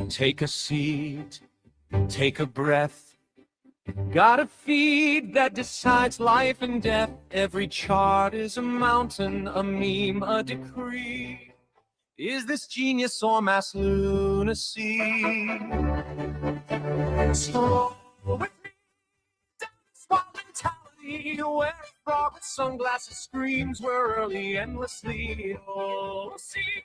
Take a seat, take a breath. Got a feed that decides life and death. Every chart is a mountain, a meme, a decree. Is this genius or mass lunacy? So with me, swap mentality, where a frog with sunglasses screams we're early endlessly. Oh, see,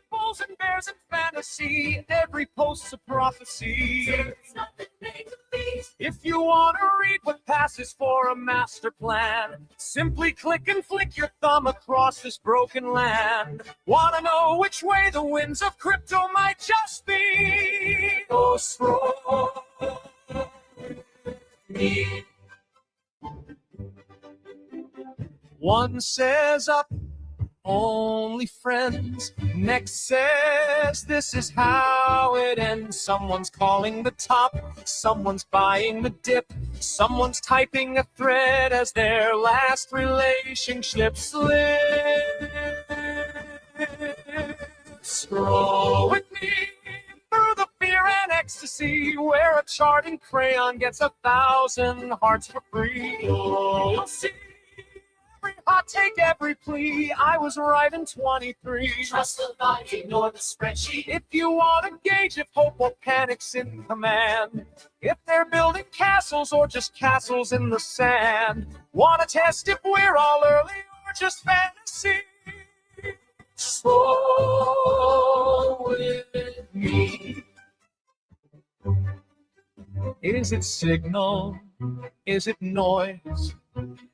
bulls and bears and fantasy, every post's a prophecy. There's nothing made to be. If you want to read what passes for a master plan, simply click and flick your thumb across this broken land. Want to know which way the winds of crypto might just be? Oh, scroll me. One says up, only friends. Next says this is how it ends. Someone's calling the top, someone's buying the dip, someone's typing a thread as their last relationship slips. Scroll with me through the fear and ecstasy, where a chart in crayon gets 1,000 hearts for free. You'll see every hot take, every plea. I was right in 23. Trust the line, ignore the spreadsheet. If you want to gauge if hope or panic's in command, if they're building castles or just castles in the sand, want to test if we're all early or just fantasy? Slow with me. Is it signal? Is it noise?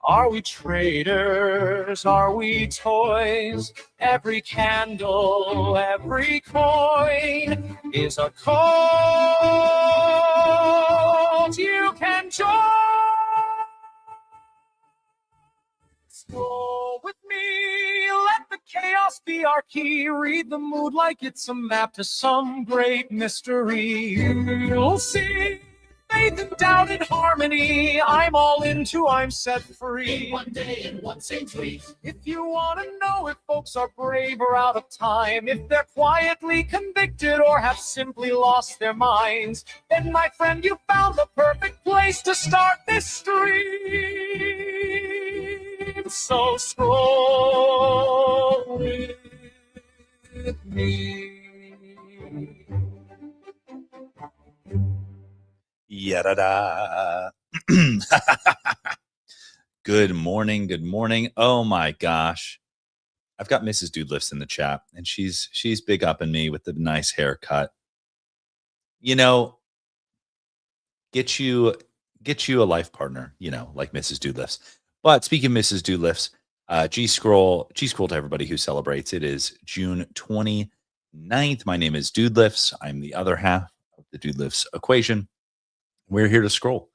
Are we traders? Are we toys? Every candle, every coin is a cult you can join. Go with me, let the chaos be our key. Read the mood like it's a map to some great mystery. You'll see faith and doubt in harmony. I'm all into, I'm set free. In one day and one same tweet. If you want to know if folks are brave or out of time, if they're quietly convicted or have simply lost their minds, then my friend, you found the perfect place to start this stream. So scroll with me. Yada. Good morning. Good morning. Oh my gosh. I've got Mrs. Dudelifts in the chat, and she's big upping me with the nice haircut. You know, get you a life partner, you know, like Mrs. Dudelifts. But speaking of Mrs. Dudelifts, G-Scroll to everybody who celebrates. It is June 29th. My name is Dudelifts. I'm the other half of the Dudelifts equation. We're here to scroll.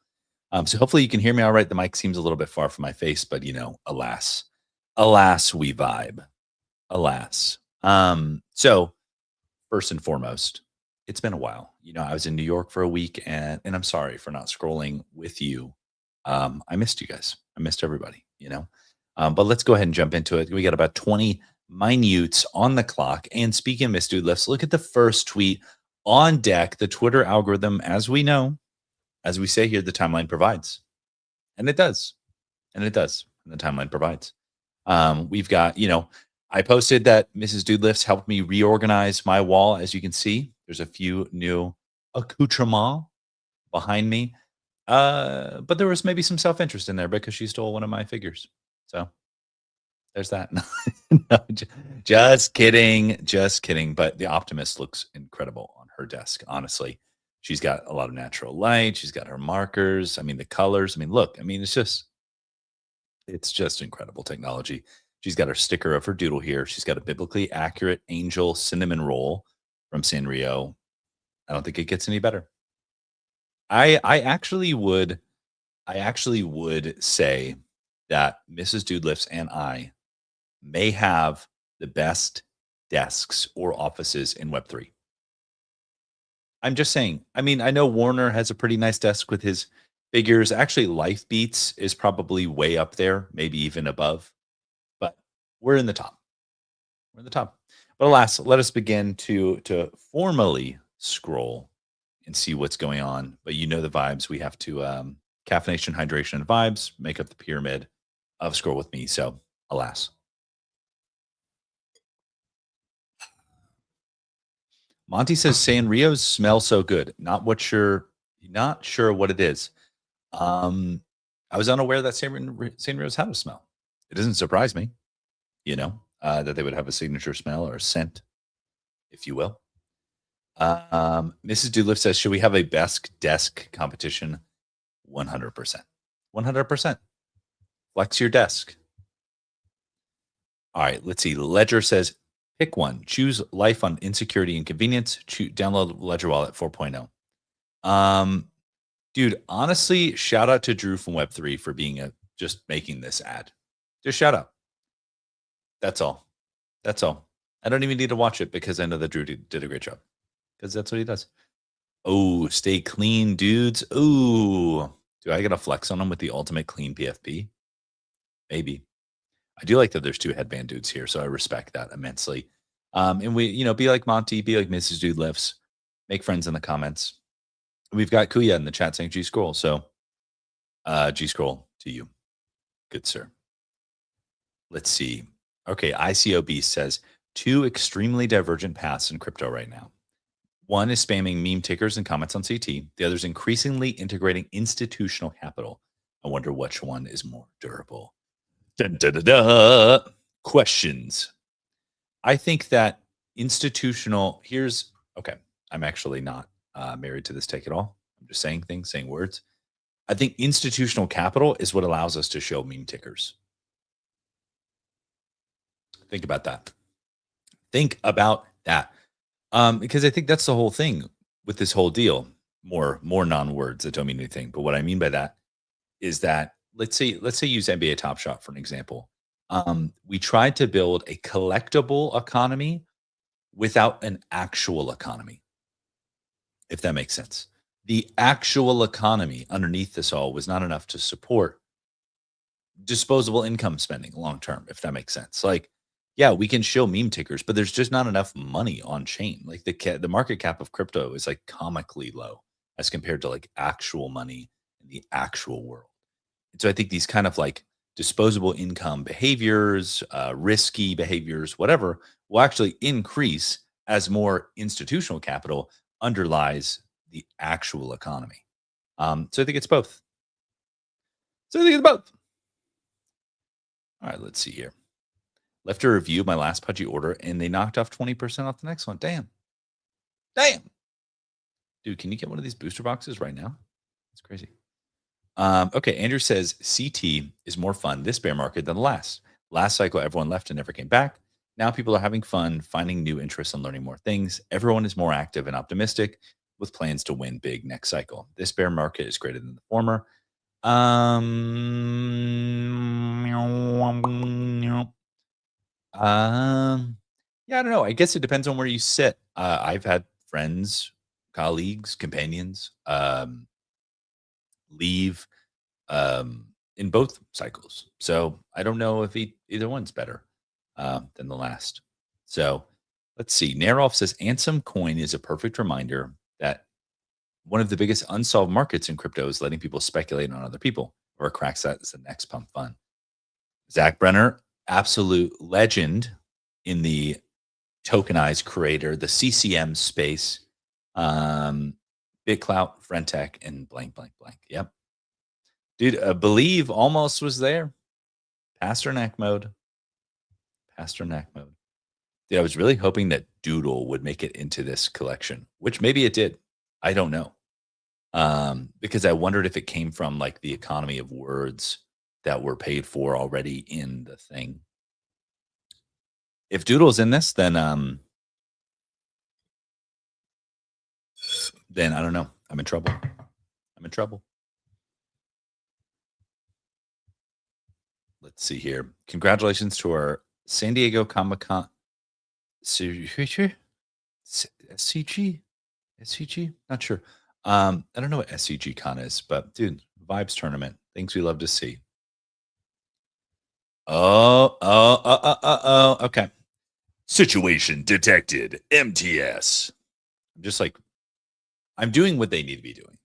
So hopefully you can hear me all right. The mic seems a little bit far from my face, but you know, alas, we vibe. Alas. So first and foremost, it's been a while. You know, I was in New York for a week, and I'm sorry for not scrolling with you. I missed you guys. I missed everybody, you know. But let's go ahead and jump into it. We got about 20 minutes on the clock. And speaking of Miss Dude, let's look at the first tweet on deck. The Twitter algorithm, as we know, as we say here, the timeline provides. And it does. And it does. And the timeline provides. We've got, you know, I posted that Mrs. Dudelifts helped me reorganize my wall. As you can see, there's a few new accoutrements behind me. But there was maybe some self-interest in there because she stole one of my figures. So there's that. No, just kidding. Just kidding. But the Optimist looks incredible on her desk, honestly. She's got a lot of natural light. She's got her markers. I mean, the colors. I mean, look, I mean, it's just incredible technology. She's got her sticker of her doodle here. She's got a biblically accurate angel cinnamon roll from Sanrio. I don't think it gets any better. I actually would say that Mrs. Dudelifts and I may have the best desks or offices in Web3. I'm just saying. I mean, I know Warner has a pretty nice desk with his figures. Actually, Life Beats is probably way up there, maybe even above. But we're in the top. We're in the top. But alas, let us begin to formally scroll and see what's going on. But you know the vibes. We have to caffeination, hydration, and vibes make up the pyramid of scroll with me. So alas. Monty says Sanrios smell so good. Not sure what it is. I was unaware that Sanrios had a smell. It doesn't surprise me, that they would have a signature smell or a scent, if you will. Mrs. Doolift says, should we have a best desk competition? 100%. 100%. Flex your desk. All right, let's see. Ledger says, pick one. Choose life on insecurity and convenience. Download Ledger Wallet 4.0. Dude, honestly, shout out to Drew from Web3 for just making this ad. Just shout out. That's all. I don't even need to watch it because I know that Drew did a great job because that's what he does. Oh, stay clean, dudes. Ooh, do I get to flex on them with the ultimate clean PFP? Maybe. I do like that there's two headband dudes here, so I respect that immensely. And we, be like Monty, be like Mrs. Dude Lifts, make friends in the comments. We've got Kuya in the chat saying G Scroll. So G Scroll to you. Good sir. Let's see. Okay, ICOB says 2 extremely divergent paths in crypto right now. One is spamming meme tickers and comments on CT. The other is increasingly integrating institutional capital. I wonder which one is more durable. Dun, dun, dun, dun. Questions. I think that I'm actually not married to this take at all. I'm just saying things, saying words. I think institutional capital is what allows us to show meme tickers. Think about that. Because I think that's the whole thing with this whole deal. More non-words that don't mean anything. But what I mean by that is that let's say use NBA Top Shot for an example. We tried to build a collectible economy without an actual economy, if that makes sense. The actual economy underneath this all was not enough to support disposable income spending long term, if that makes sense. Like, yeah, we can show meme tickers, but there's just not enough money on chain. Like the market cap of crypto is like comically low as compared to like actual money in the actual world. And so I think these kind of like disposable income behaviors, risky behaviors, whatever, will actually increase as more institutional capital underlies the actual economy. So I think it's both. All right, let's see here. Left a review of my last pudgy order, and they knocked off 20% off the next one. Damn. Dude, can you get one of these booster boxes right now? It's crazy. Okay, Andrew says CT is more fun this bear market than the last. Last cycle, everyone left and never came back. Now people are having fun, finding new interests and learning more things. Everyone is more active and optimistic with plans to win big next cycle. This bear market is greater than the former. Yeah, I don't know. I guess it depends on where you sit. I've had friends, colleagues, companions leave in both cycles. So I don't know if either one's better than the last. So let's see. Naroff says Ansem coin is a perfect reminder that one of the biggest unsolved markets in crypto is letting people speculate on other people. Or cracks that is the next pump fun. Zach Brenner, absolute legend in the tokenized creator, the CCM space. BitClout, Frentech, and blank. Yep. Dude, Believe almost was there. Pasternak mode. Dude, I was really hoping that Doodle would make it into this collection, which maybe it did. I don't know. Because I wondered if it came from like the economy of words that were paid for already in the thing. If Doodle's in this, then I don't know. I'm in trouble. Let's see here. Congratulations to our San Diego Comic-Con SCG? Not sure. I don't know what SCG Con is, but dude, Vibes Tournament. Things we love to see. Oh, okay. Situation detected. MTS. I'm just like, I'm doing what they need to be doing.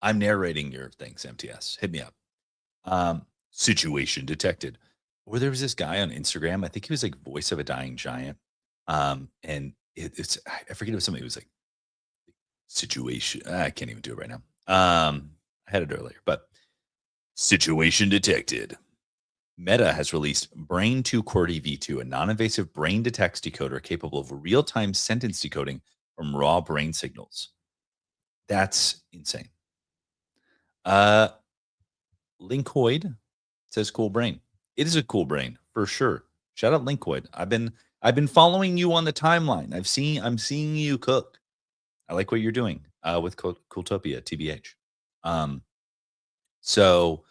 I'm narrating your things, MTS. Hit me up. Situation detected. Or there was this guy on Instagram. I think he was like voice of a dying giant. And it's I forget it was something. It was like situation. I can't even do it right now. I had it earlier, but situation detected. Meta has released Brain 2 QWERTY V2, a non-invasive brain detects decoder capable of real-time sentence decoding from raw brain signals. That's insane. Linkoid says cool brain. It is a cool brain for sure. Shout out Linkoid. I've been following you on the timeline. I'm seeing you cook. I like what you're doing with Cooltopia, TBH. So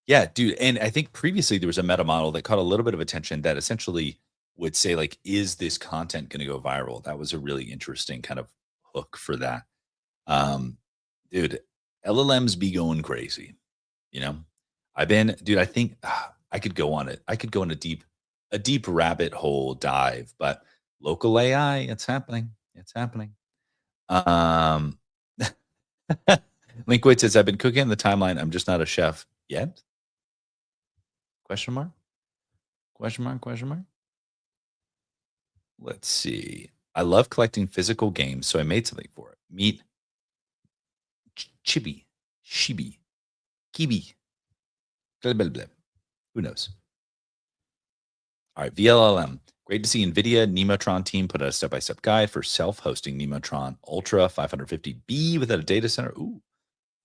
yeah, dude. And I think previously there was a meta model that caught a little bit of attention that essentially would say, like, is this content going to go viral? That was a really interesting kind of hook for that. Dude, LLMs be going crazy. You know, dude, I think I could go on it. I could go in a deep rabbit hole dive, but local AI, it's happening. It's happening. Um, Linkwit says, I've been cooking on the timeline. I'm just not a chef yet. Question mark? Question mark? Question mark? Let's see. I love collecting physical games, so I made something for it. Meet Chibi, Shibi, Kibi. Blah, blah, blah. Who knows? All right, VLLM. Great to see NVIDIA Nemotron team put out a step-by-step guide for self-hosting Nemotron Ultra 550B without a data center. Ooh,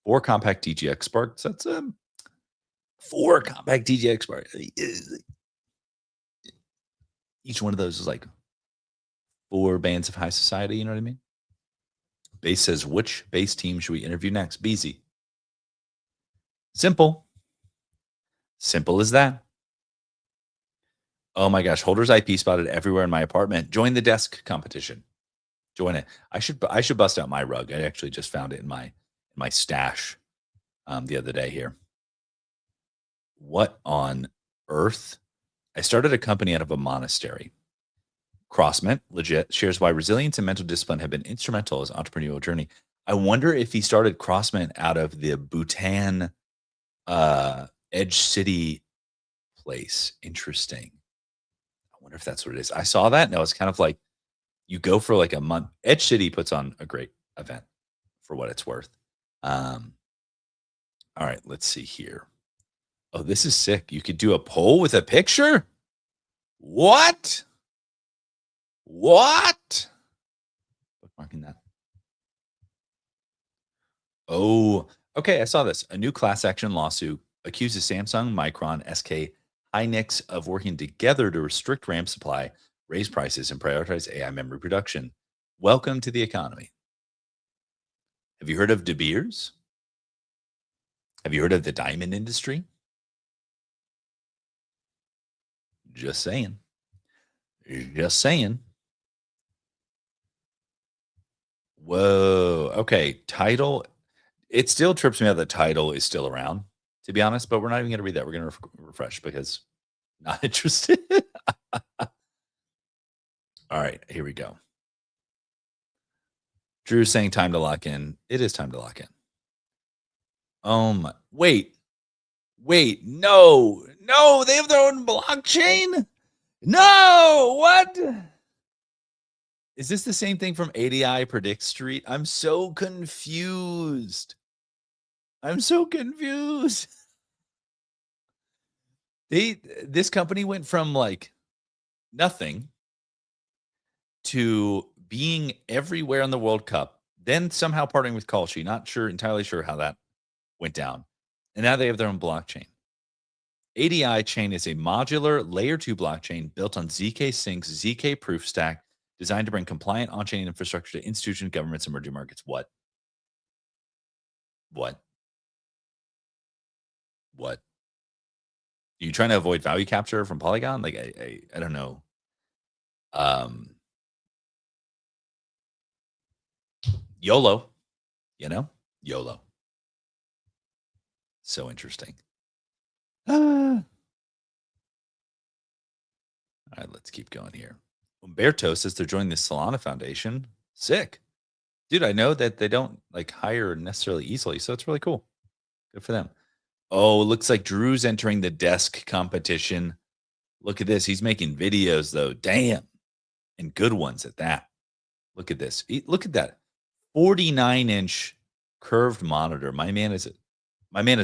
4 compact DGX Sparks. That's 4 compact DGX Sparks. Each one of those is like 4 bands of high society. You know what I mean? Base says, which base team should we interview next? BZ. Simple. Simple as that. Oh my gosh, Holder's IP spotted everywhere in my apartment. Join the desk competition. Join it. I should bust out my rug. I actually just found it in my stash the other day here. What on earth? I started a company out of a monastery. Crossment, legit, shares why resilience and mental discipline have been instrumental as entrepreneurial journey. I wonder if he started Crossment out of the Bhutan Edge City place. Interesting. I wonder if that's what it is. I saw that and I was kind of like, you go for like a month. Edge City puts on a great event for what it's worth. All right, let's see here. Oh, this is sick. You could do a poll with a picture? What? What? Bookmarking that. Oh, okay. I saw this. A new class action lawsuit accuses Samsung, Micron, SK, Hynix of working together to restrict RAM supply, raise prices, and prioritize AI memory production. Welcome to the economy. Have you heard of De Beers? Have you heard of the diamond industry? Just saying. Just saying. Whoa. Okay. Title. It still trips me out that title is still around, to be honest, but we're not even going to read that. We're going to refresh because not interested. All right. Here we go. Drew's saying time to lock in. It is time to lock in. Wait. No. They have their own blockchain. No. What? Is this the same thing from ADI Predict Street? I'm so confused. This company went from like nothing to being everywhere on the World Cup, then somehow partnering with Kalshi. Not entirely sure how that went down. And now they have their own blockchain. ADI chain is a modular layer 2 blockchain built on ZK Sync's ZK proof stack, designed to bring compliant on-chain infrastructure to institutions, governments, emerging markets. What? Are you trying to avoid value capture from Polygon? Like, I don't know. YOLO, YOLO. So interesting. All All right, let's keep going here. Umberto says they're joining the Solana Foundation. Sick. Dude, I know that they don't like hire necessarily easily, so it's really cool. Good for them. Oh, it looks like Drew's entering the desk competition. Look at this. He's making videos though. Damn. And good ones at that. Look at this. Look at that. 49-inch curved monitor. My man is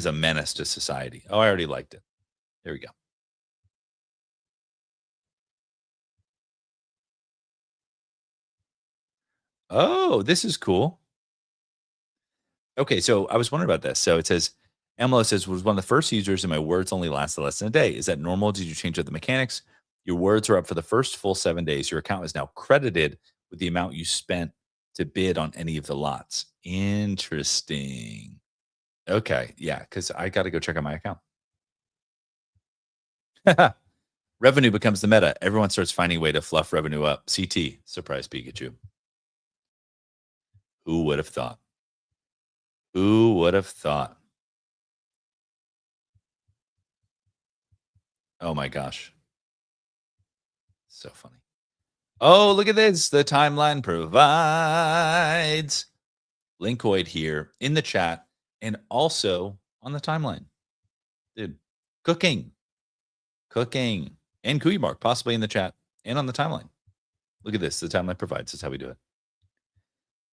a menace to society. Oh, I already liked it. There we go. Oh, this is cool. Okay, so I was wondering about this. So it says, Emlo says, was one of the first users and my words only lasted less than a day. Is that normal? Did you change up the mechanics? Your words are up for the first full 7 days. Your account is now credited with the amount you spent to bid on any of the lots. Interesting. Okay, yeah, because I got to go check out my account. Revenue becomes the meta. Everyone starts finding a way to fluff revenue up. CT, surprise Pikachu. Who would have thought? Who would have thought? Oh my gosh. So funny. Oh, look at this. The timeline provides Linkoid here in the chat and also on the timeline. Dude, cooking, and Kuyamark possibly in the chat and on the timeline. Look at this. The timeline provides. That's how we do it.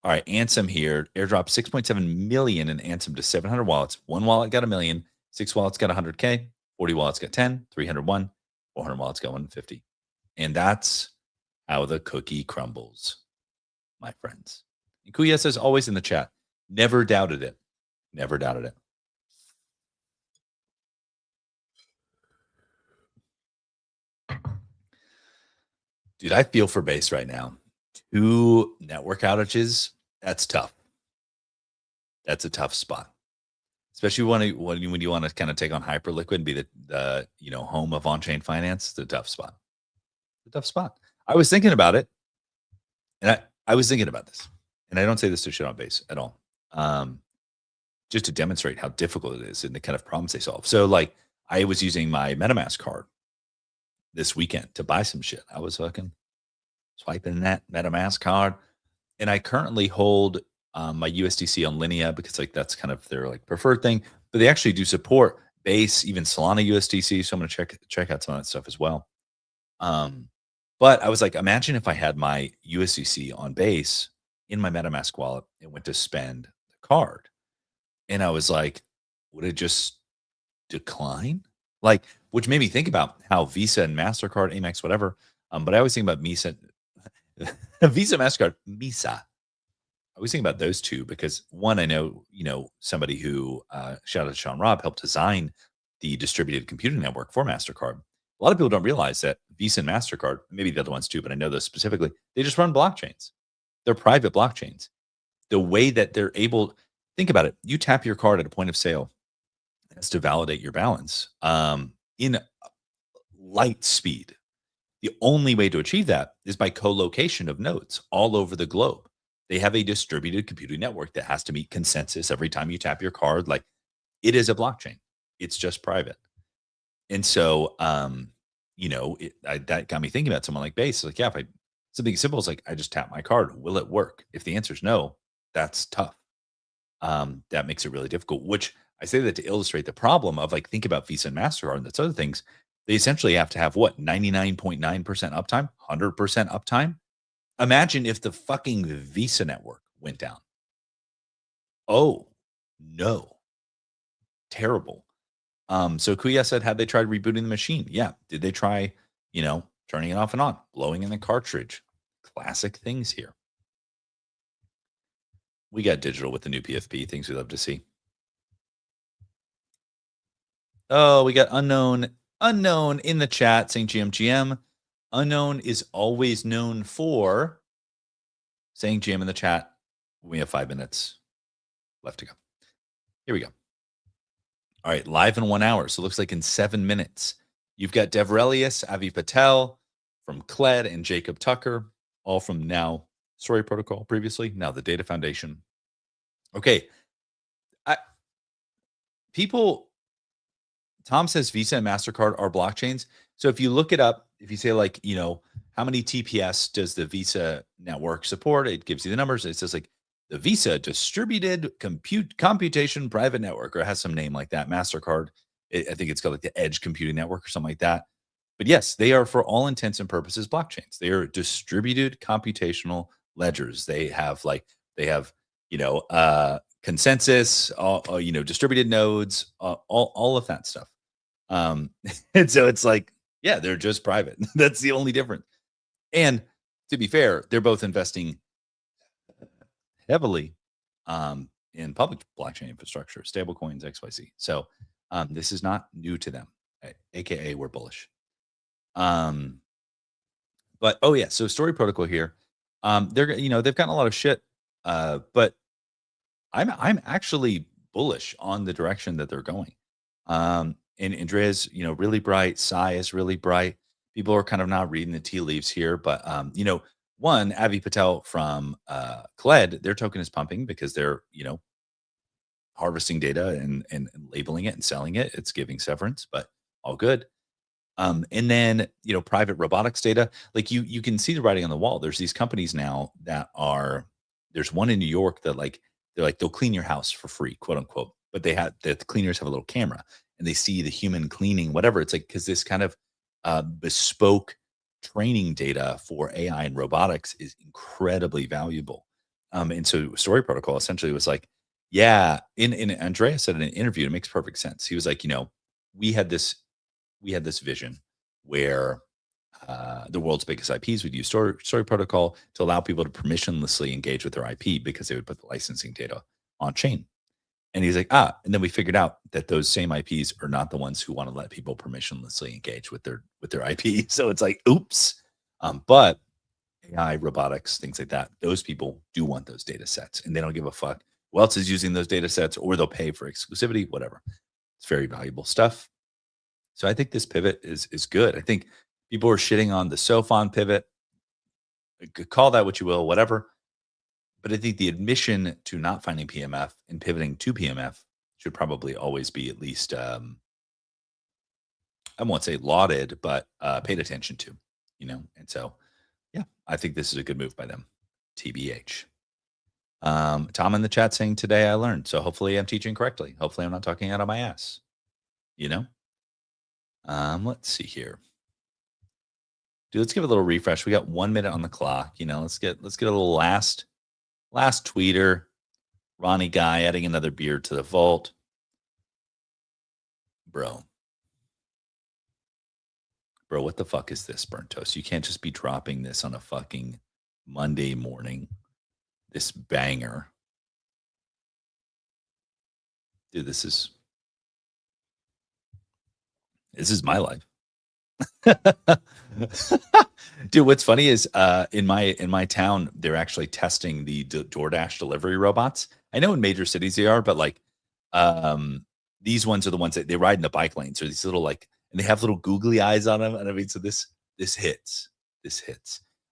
All right, Ansem here. Airdrop 6.7 million in Ansem to 700 wallets. One wallet got $1 million. 6 wallets got 100K. 40 wallets got 10. 301. 400 wallets got 150. And that's how the cookie crumbles, my friends. And Kuya says always in the chat. Never doubted it. Never doubted it. Dude, I feel for base right now. 2 network outages. That's tough. That's a tough spot, especially when you want to kind of take on Hyperliquid and be the home of on-chain finance. It's a tough spot. It's a tough spot. I was thinking about it, and I was thinking about this, and I don't say this to shit on base at all. Just to demonstrate how difficult it is and the kind of problems they solve. So, like, I was using my MetaMask card this weekend to buy some shit. I was fucking swiping that MetaMask card, and I currently hold my USDC on Linea because like that's kind of their like preferred thing. But they actually do support Base, even Solana USDC. So I'm gonna check out some of that stuff as well. But I was like, imagine if I had my USDC on Base in my MetaMask wallet and went to spend the card, and I was like, would it just decline? Like, which made me think about how Visa and MasterCard, Amex, whatever. But I always think about Visa, MasterCard, Misa. I was thinking about those two because one, I know, somebody who, shout out to Sean Robb, helped design the distributed computing network for MasterCard. A lot of people don't realize that Visa and MasterCard, maybe the other ones too, but I know those specifically, they just run blockchains. They're private blockchains. The way that they're able, think about it, you tap your card at a point of sale as to validate your balance in light speed. The only way to achieve that is by co-location of nodes all over the globe. They have a distributed computing network that has to meet consensus every time you tap your card. Like, it is a blockchain. It's just private. And so, that got me thinking about someone like Base. Like, yeah, if something simple is like, I just tap my card, will it work? If the answer is no, that's tough. That makes it really difficult, which I say that to illustrate the problem of like, think about Visa and MasterCard and those other things. They essentially have to have what, 99.9% uptime, 100% uptime. Imagine if the fucking Visa network went down. Oh, no. Terrible. So Kuya said, had they tried rebooting the machine? Yeah. Did they try, turning it off and on, blowing in the cartridge? Classic things here. We got digital with the new PFP, things we love to see. Oh, we got unknown in the chat saying GM. Unknown is always known for saying GM in the chat. We have 5 minutes left to go. Here we go. All right, live in 1 hour. So it looks like in 7 minutes. You've got Devrelius, Avi Patel from Kled and Jacob Tucker, all from now Story Protocol previously, now the Data Foundation. Okay. Tom says Visa and MasterCard are blockchains. So if you look it up, if you say like, how many TPS does the Visa network support? It gives you the numbers. It says like the Visa Distributed Computation Private Network, or it has some name like that. MasterCard, I think it's called like the Edge Computing Network or something like that. But yes, they are for all intents and purposes blockchains. They are distributed computational ledgers. They have consensus, distributed nodes, all of that stuff. And so it's like, yeah, they're just private. That's the only difference. And to be fair, they're both investing heavily in public blockchain infrastructure, stablecoins, XYZ. So this is not new to them, aka we're bullish. But oh yeah, so Story Protocol here, they've gotten a lot of shit, but I'm actually bullish on the direction that they're going. And Andrea's, really bright. Sai is really bright. People are kind of not reading the tea leaves here, but one, Avi Patel from Kled, their token is pumping because they're, harvesting data and labeling it and selling it. It's giving severance, but all good. And then, private robotics data, like you can see the writing on the wall. There's these companies now there's one in New York that they'll clean your house for free, quote unquote. But the cleaners have a little camera and they see the human cleaning, whatever. It's like, because this kind of bespoke training data for AI and robotics is incredibly valuable. And so Story Protocol essentially was like, yeah, in Andrea said in an interview, it makes perfect sense. He was like, we had this vision where the world's biggest IPs would use Story Protocol to allow people to permissionlessly engage with their IP because they would put the licensing data on chain. And he's like, and then we figured out that those same IPs are not the ones who want to let people permissionlessly engage with their IP. So it's like, oops. But AI, robotics, things like that, those people do want those data sets and they don't give a fuck who else is using those data sets, or they'll pay for exclusivity, whatever. It's very valuable stuff. So I think this pivot is good. I think people are shitting on the SoFon pivot. Call that what you will, whatever. But I think the admission to not finding PMF and pivoting to PMF should probably always be at least, I won't say lauded, but paid attention to, And so, yeah, I think this is a good move by them. TBH. Tom in the chat saying today I learned. So hopefully I'm teaching correctly. Hopefully I'm not talking out of my ass. Let's see here. Dude, let's give it a little refresh. We got 1 minute on the clock. Let's get a little last tweeter. Ronnie Guy adding another beer to the vault. Bro, what the fuck is this, Burnt Toast? You can't just be dropping this on a fucking Monday morning. This banger. Dude, this is my life. Dude, what's funny is in my town, they're actually testing the DoorDash delivery robots. I know in major cities they are, but like these ones are the ones that they ride in the bike lanes, or these little and they have little googly eyes on them. And I mean, so this hits.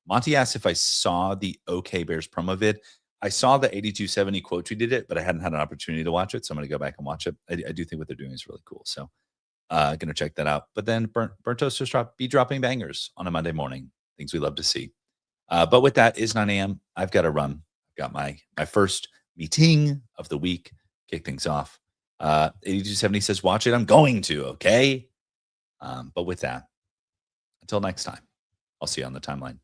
Monty asked if I saw the OK Bears promo vid. I saw the 8270 quote tweeted it, but I hadn't had an opportunity to watch it. So I'm going to go back and watch it. I do think what they're doing is really cool. So going to check that out. But then Burnt Toast just be dropping bangers on a Monday morning. Things we love to see. But with that, is 9 a.m. I've got to run. I've got my first meeting of the week. Kick things off. 8270 says, watch it. I'm going to, okay? But with that, until next time, I'll see you on the timeline.